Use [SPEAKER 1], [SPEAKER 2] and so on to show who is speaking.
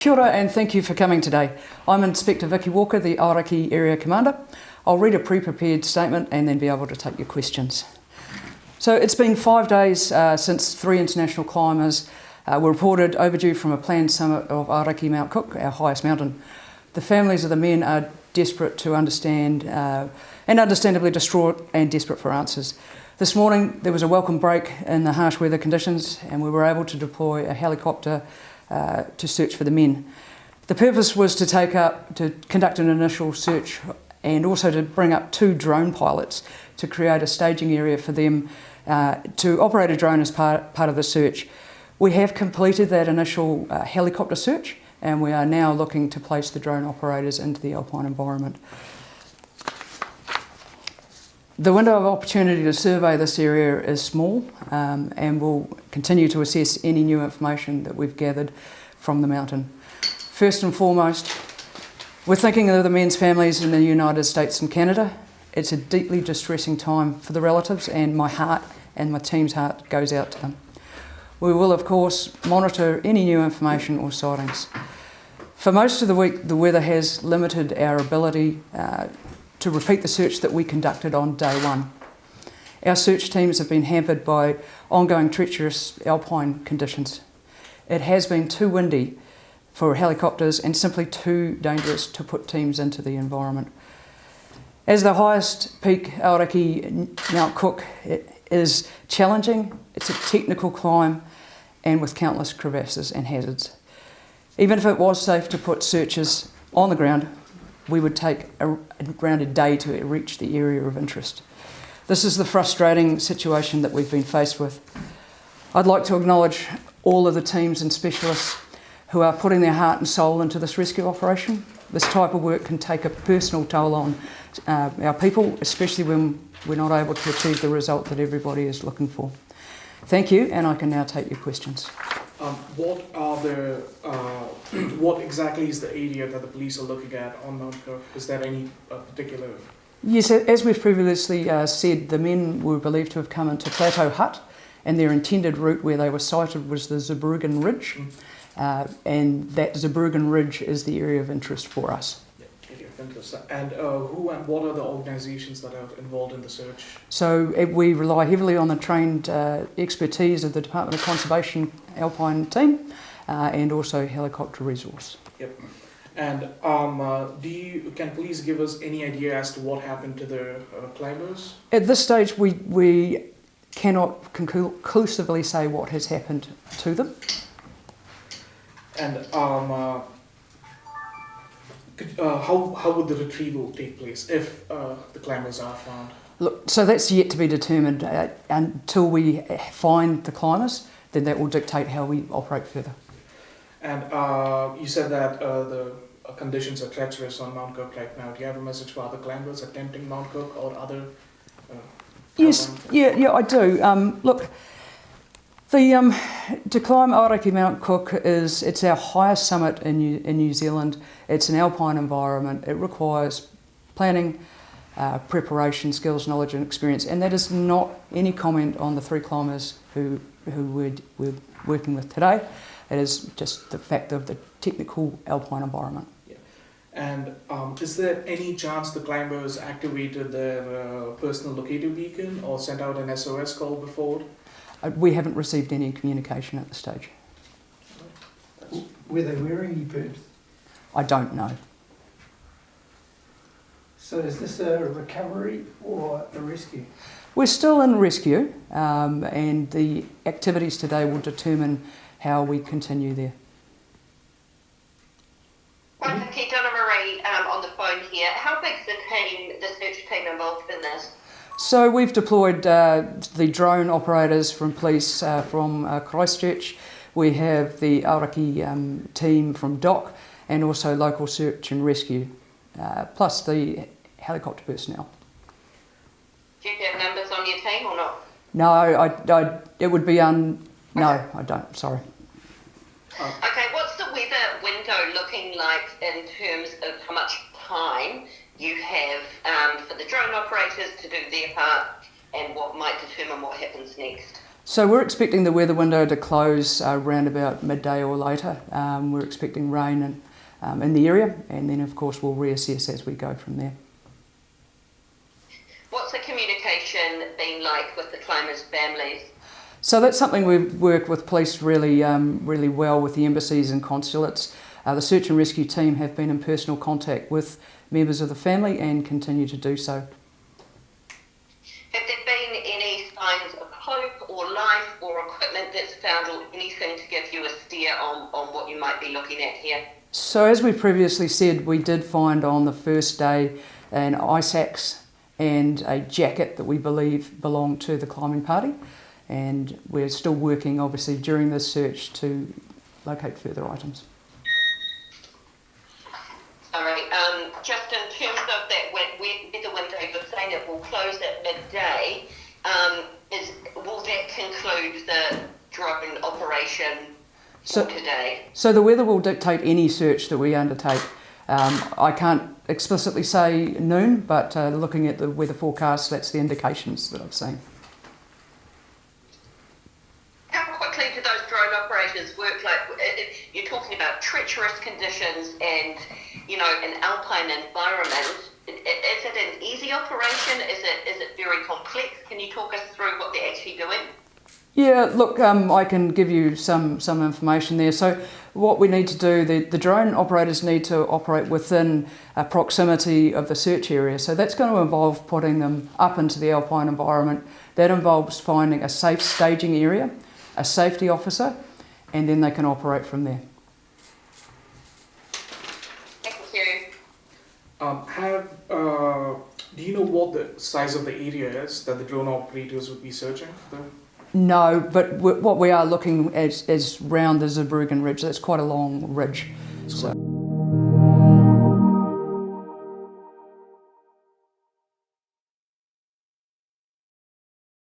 [SPEAKER 1] Kia ora and thank you for coming today. I'm Inspector Vicki Walker, the Aoraki Area Commander. I'll read a pre-prepared statement and then be able to take your questions. So it's been 5 days since 3 international climbers were reported overdue from a planned summit of Aoraki Mt Cook, our highest mountain. The families of the men are desperate to understand and understandably distraught and desperate for answers. This morning there was a welcome break in the harsh weather conditions and we were able to deploy a helicopter to search for the men. The purpose was to conduct an initial search and also to bring up 2 drone pilots to create a staging area for them to operate a drone as part of the search. We have completed that initial helicopter search and we are now looking to place the drone operators into the alpine environment. The window of opportunity to survey this area is small and we'll continue to assess any new information that we've gathered from the mountain. First and foremost, we're thinking of the men's families in the United States and Canada. It's a deeply distressing time for the relatives and my heart and my team's heart goes out to them. We will of course monitor any new information or sightings. For most of the week the weather has limited our ability to repeat the search that we conducted on day 1. Our search teams have been hampered by ongoing treacherous alpine conditions. It has been too windy for helicopters and simply too dangerous to put teams into the environment. As the highest peak, Aoraki Mt Cook, it is challenging, it's a technical climb and with countless crevasses and hazards. Even if it was safe to put searchers on the ground, we would take around a day to reach the area of interest. This is the frustrating situation that we've been faced with. I'd like to acknowledge all of the teams and specialists who are putting their heart and soul into this rescue operation. This type of work can take a personal toll on our people, especially when we're not able to achieve the result that everybody is looking for. Thank you, and I can now take your questions.
[SPEAKER 2] What exactly is the area that the police are looking at on Mount Cook? Is there any particular?
[SPEAKER 1] Yes, as we've previously said, the men were believed to have come into Plateau Hut and their intended route where they were sighted was the Zeebruggen Ridge. And that Zeebruggen Ridge is the area of interest for us.
[SPEAKER 2] Area of interest. And who and what are the organisations that are involved in the search?
[SPEAKER 1] So we rely heavily on the trained expertise of the Department of Conservation Alpine team and also helicopter resource.
[SPEAKER 2] Yep. And can police give us any idea as to what happened to the climbers?
[SPEAKER 1] At this stage, we cannot conclusively say what has happened to them.
[SPEAKER 2] And how would the retrieval take place if the climbers are found?
[SPEAKER 1] Look, so that's yet to be determined. Until we find the climbers, then that will dictate how we operate further. And
[SPEAKER 2] you said that the conditions are treacherous on Mount Cook right now. Do you have a message for other climbers attempting Mount Cook or other?
[SPEAKER 1] Yes, yeah, I do. Look, to climb Aoraki Mt Cook it's our highest summit in New Zealand. It's an alpine environment. It requires planning, preparation, skills, knowledge and experience. And that is not any comment on the 3 climbers who we're working with today. It is just the fact of the technical alpine environment.
[SPEAKER 2] Yeah. And is there any chance the climbers activated their personal locator beacon or sent out an SOS call before?
[SPEAKER 1] We haven't received any communication at this stage.
[SPEAKER 3] Were they wearing e-boots?
[SPEAKER 1] I don't know.
[SPEAKER 3] So is this a recovery or a rescue?
[SPEAKER 1] We're still in rescue and the activities today will determine how we continue there.
[SPEAKER 4] Vicki, Donna Marie on the phone here. How big's the search team involved in this?
[SPEAKER 1] So we've deployed the drone operators from police from Christchurch. We have the Aoraki team from DOC and also local search and rescue, plus the helicopter personnel.
[SPEAKER 4] Do you have numbers on your team or not?
[SPEAKER 1] No, it would be no, I don't, sorry.
[SPEAKER 4] Okay, what's the weather window looking like in terms of how much time you have for the drone operators to do their part and what might determine what happens next?
[SPEAKER 1] So we're expecting the weather window to close around about midday or later. We're expecting rain in the area, and then of course we'll reassess as we go from there.
[SPEAKER 4] What's the communication been like with the climbers' families?
[SPEAKER 1] So that's something we've worked with police really well with the embassies and consulates. The search and rescue team have been in personal contact with members of the family and continue to do so.
[SPEAKER 4] Have there been any signs of hope or life or equipment that's found, or anything to give you a steer on what you might be looking at here?
[SPEAKER 1] So as we previously said, we did find on the first day an ice axe and a jacket that we believe belonged to the climbing party, and we're still working obviously during this search to locate further items.
[SPEAKER 4] Sorry, just in terms of that weather window, you're saying it will close at midday. Will that conclude the drone operation for today?
[SPEAKER 1] So the weather will dictate any search that we undertake. I can't explicitly say noon, but looking at the weather forecast, that's the indications that I've seen.
[SPEAKER 4] How quickly do those drone operators work? Like, you're talking about treacherous conditions and, an alpine environment. Is it an easy operation? Is it very complex? Can you talk us through what they're actually doing?
[SPEAKER 1] Yeah, look, I can give you some information there. So what we need to do, the drone operators need to operate within a proximity of the search area. So that's going to involve putting them up into the alpine environment. That involves finding a safe staging area, a safety officer, and then they can operate from there.
[SPEAKER 4] Thank you.
[SPEAKER 2] Do you know what the size of the area is that the drone operators would be searching?
[SPEAKER 1] No, but what we are looking at is round the Zeebruggen Ridge. That's quite a long ridge. So.